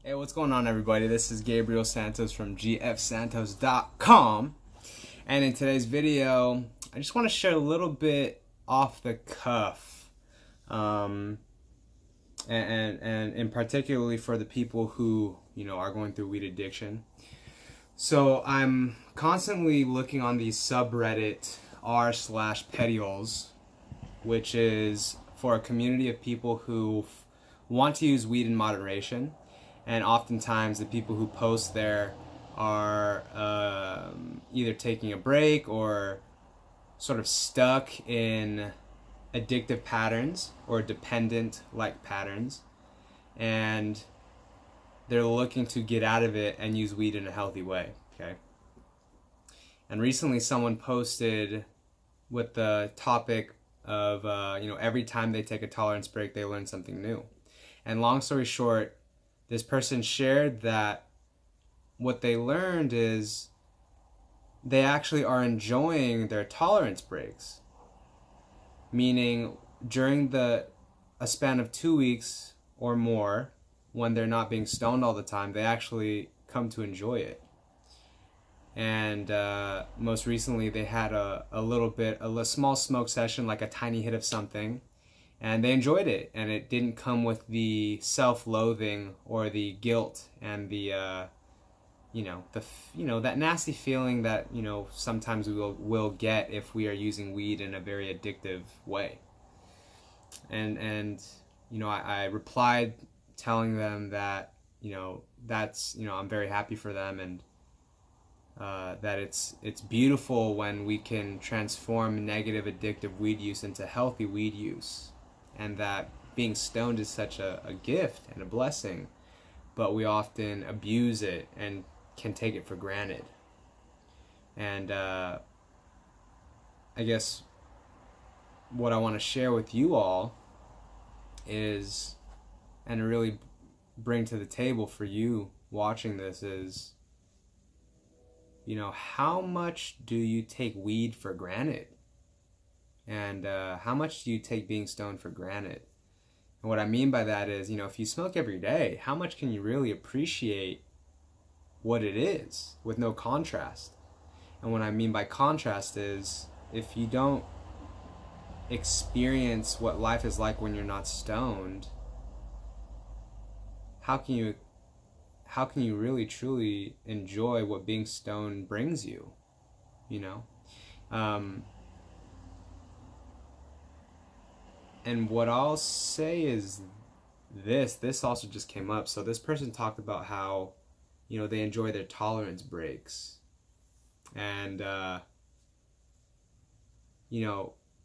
Hey, what's going on, everybody? This is Gabriel Santos from gfsantos.com. And in today's video, I just want to share a little bit off the cuff. And in particularly for the people who, are going through weed addiction. So I'm constantly looking on the subreddit r/petioles, which is for a community of people who want to use weed in moderation. And oftentimes the people who post there are either taking a break or sort of stuck in addictive patterns or dependent-like patterns. And they're looking to get out of it and use weed in a healthy way, okay? And recently someone posted with the topic of, every time they take a tolerance break, they learn something new. And long story short, this person shared that what they learned is they actually are enjoying their tolerance breaks. Meaning during a span of 2 weeks or more, when they're not being stoned all the time, they actually come to enjoy it. And most recently they had a small smoke session, like a tiny hit of something, and they enjoyed it, and it didn't come with the self-loathing or the guilt and the that nasty feeling that sometimes we will get if we are using weed in a very addictive way. And I replied telling them that that's I'm very happy for them, and that it's beautiful when we can transform negative addictive weed use into healthy weed use, and that being stoned is such a gift and a blessing, but we often abuse it and can take it for granted. And I guess what I want to share with you all is, and really bring to the table for you watching this, is how much do you take weed for granted? And how much do you take being stoned for granted? And what I mean by that is, if you smoke every day, how much can you really appreciate what it is with no contrast? And what I mean by contrast is, if you don't experience what life is like when you're not stoned, how can you really truly enjoy what being stoned brings you? And what I'll say is this also just came up. So this person talked about how, they enjoy their tolerance breaks. And,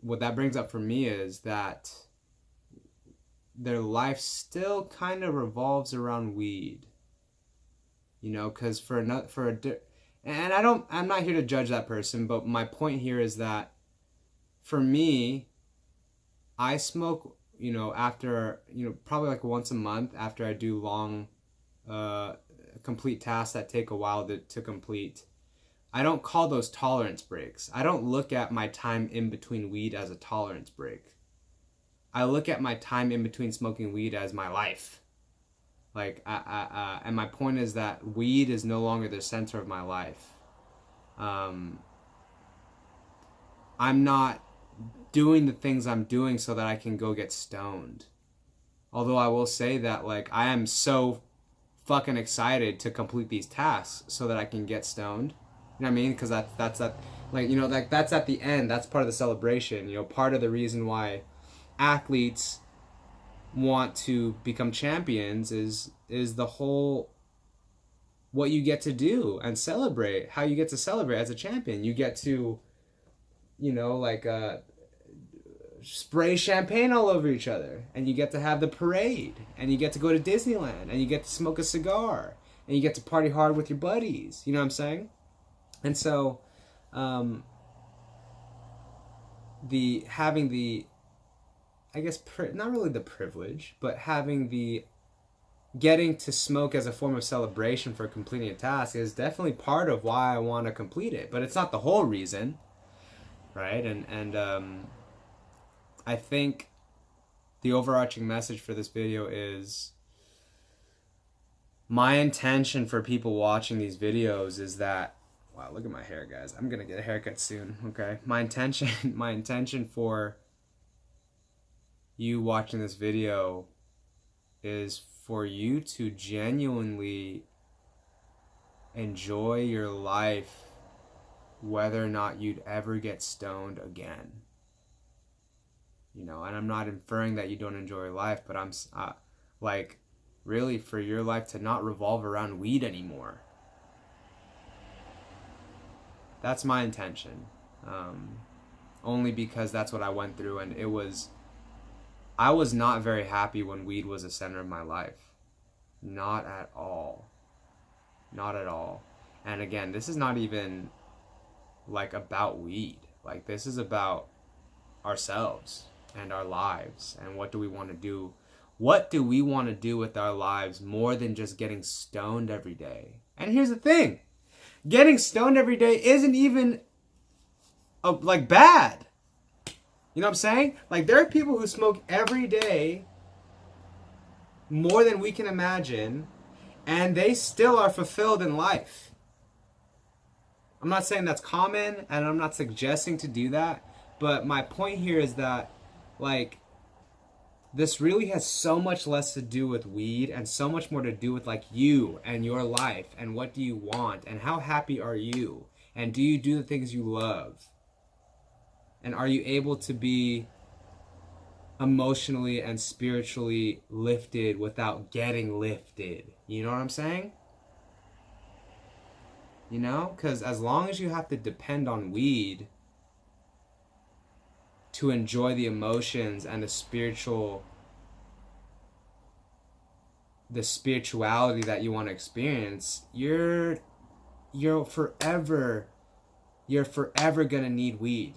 what that brings up for me is that their life still kind of revolves around weed. Because and I'm not here to judge that person, but my point here is that for me, I smoke, after, probably like once a month after I do long, complete tasks that take a while to complete. I don't call those tolerance breaks. I don't look at my time in between weed as a tolerance break. I look at my time in between smoking weed as my life. Like, and my point is that weed is no longer the center of my life. I'm not doing the things I'm doing so that I can go get stoned. Although I will say that, like, I am so fucking excited to complete these tasks so that I can get stoned. You know what I mean? Because that's at the end. That's part of the celebration. Part of the reason why athletes want to become champions is the whole what you get to do and celebrate, how you get to celebrate as a champion. You get to spray champagne all over each other, and you get to have the parade, and you get to go to Disneyland, and you get to smoke a cigar, and you get to party hard with your buddies. You know what I'm saying? And so having the I guess not really the privilege, but getting to smoke as a form of celebration for completing a task is definitely part of why I want to complete it, but it's not the whole reason, right? And I think the overarching message for this video is my intention for people watching these videos is that, wow, look at my hair, guys. I'm gonna get a haircut soon, okay? My intention for you watching this video is for you to genuinely enjoy your life, whether or not you'd ever get stoned again. You know, and I'm not inferring that you don't enjoy life, but I'm like, really, for your life to not revolve around weed anymore. That's my intention. Only because that's what I went through, and I was not very happy when weed was the center of my life. Not at all. Not at all. And again, this is not even like about weed. Like, this is about ourselves and our lives, and what do we want to do. What do we want to do with our lives more than just getting stoned every day? And here's the thing. Getting stoned every day isn't even like bad. You know what I'm saying? Like, there are people who smoke every day more than we can imagine, and they still are fulfilled in life. I'm not saying that's common, and I'm not suggesting to do that, but my point here is that, like, this really has so much less to do with weed and so much more to do with, like, you and your life and what do you want and how happy are you and do you do the things you love, and are you able to be emotionally and spiritually lifted without getting lifted. You know what I'm saying? You know, because as long as you have to depend on weed to enjoy the emotions and the spirituality that you want to experience, you're forever gonna need weed.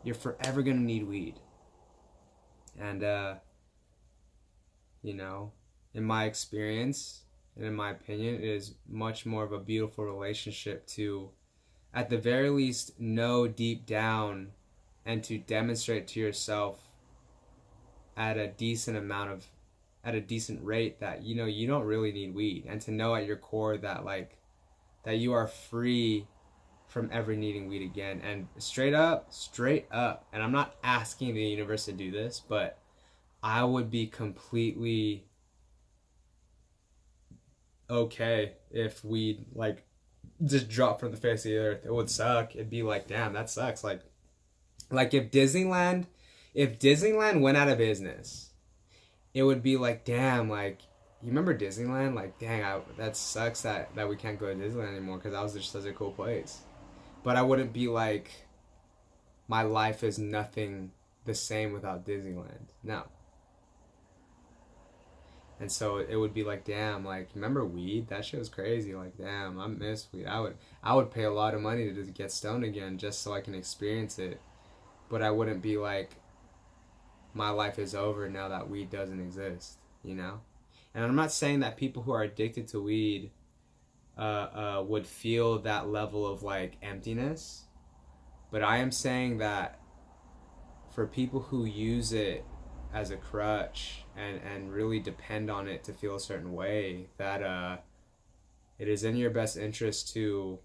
You're forever gonna need weed. And you know, in my experience and in my opinion, it is much more of a beautiful relationship to, at the very least, know deep down and to demonstrate to yourself at a decent rate that, you know, you don't really need weed, and to know at your core that, like, that you are free from ever needing weed again. And straight up, and I'm not asking the universe to do this, but I would be completely okay if weed, like, just dropped from the face of the earth. It would suck. It'd be like, damn, that sucks. Like if Disneyland went out of business, it would be like, damn, like, you remember Disneyland? Like, dang, that sucks that we can't go to Disneyland anymore, because that was just such a cool place. But I wouldn't be like, my life is nothing the same without Disneyland. No. And so it would be like, damn, like, remember weed? That shit was crazy. Like, damn, I miss weed. I would pay a lot of money to get stoned again just so I can experience it. But I wouldn't be like, my life is over now that weed doesn't exist, you know? And I'm not saying that people who are addicted to weed would feel that level of, like, emptiness. But I am saying that for people who use it as a crutch and really depend on it to feel a certain way, that it is in your best interest to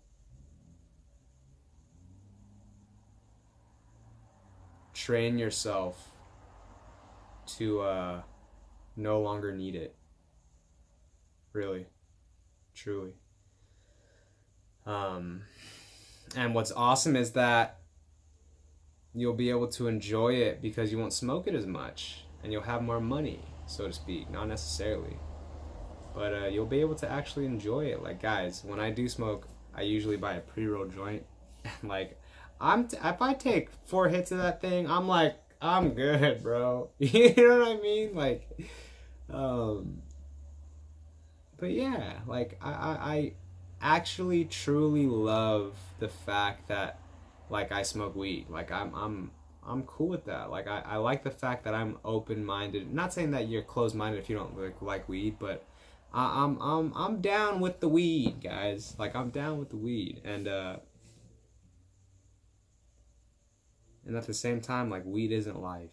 train yourself to no longer need it. Really. Truly. And what's awesome is that you'll be able to enjoy it because you won't smoke it as much, and you'll have more money, so to speak. Not necessarily, but you'll be able to actually enjoy it. Like, guys, when I do smoke, I usually buy a pre-roll joint. Like, if I take 4 hits of that thing, I'm like, I'm good, bro. You know what I mean? Like, but yeah, like, I actually truly love the fact that, like, I smoke weed. Like, I'm cool with that. Like, I like the fact that I'm open-minded. Not saying that you're closed-minded if you don't like weed, but I'm down with the weed, guys. Like, I'm down with the weed, and at the same time, like, weed isn't life,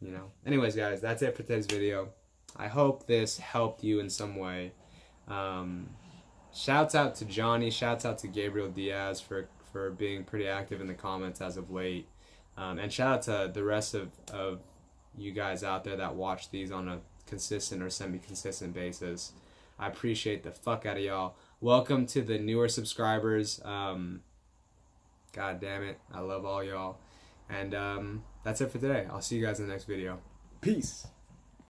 you know. Anyways, guys, that's it for today's video. I hope this helped you in some way. Shouts out to Johnny. Shouts out to Gabriel Diaz for being pretty active in the comments as of late. And shout out to the rest of you guys out there that watch these on a consistent or semi-consistent basis. I appreciate the fuck out of y'all. Welcome to the newer subscribers. God damn it. I love all y'all. And that's it for today. I'll see you guys in the next video. Peace.